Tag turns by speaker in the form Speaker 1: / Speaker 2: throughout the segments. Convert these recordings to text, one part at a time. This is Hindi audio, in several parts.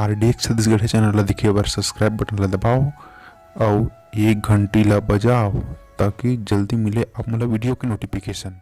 Speaker 1: RDX छत्तीसगढ़ चैनल ला दिखे बार सब्सक्राइब बटन ला दबाओ और ये घंटी ला बजाओ ताकि जल्दी मिले आप मोला वीडियो के नोटिफिकेशन।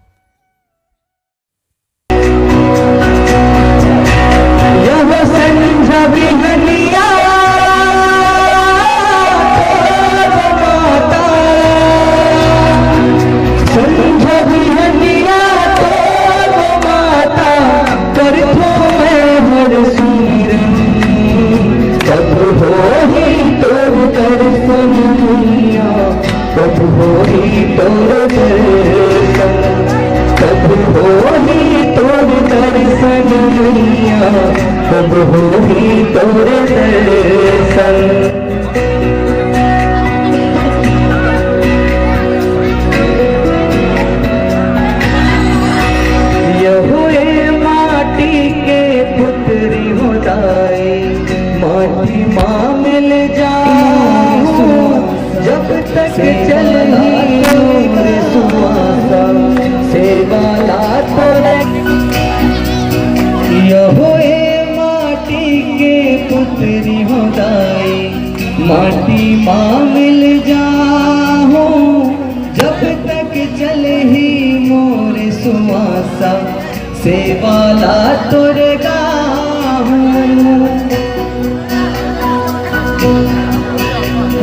Speaker 2: माटी माँ मिल जाओ जब तक चलही सुहासा सेवाला तो यहो माटी के पुत्री हो जाए माटी माँ मिल जाओ जब तक चलही मोर सुहासा सेवाला तोरगा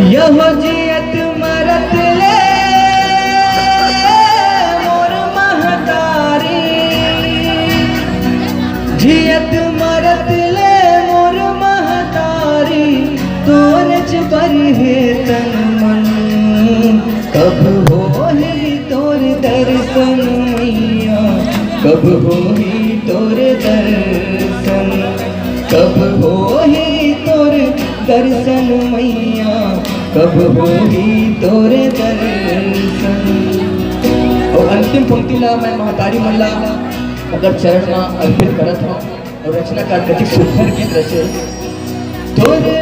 Speaker 2: यह जियत मरत ले मोर महतारी जियत मरत ले मोर महतारी तोरच पर है तन मन कब होही तोर दर्शन मैया कब होही तोर दर्शन कब होही तोर दर्शन मैया कब होगी तोरे दर्शन। और अंतिम पंक्ति ला मैं महतारी मल्ला अगर चरण में अर्पित करत हूँ और रचनाकार गति सुंदर गीत रचे तोरे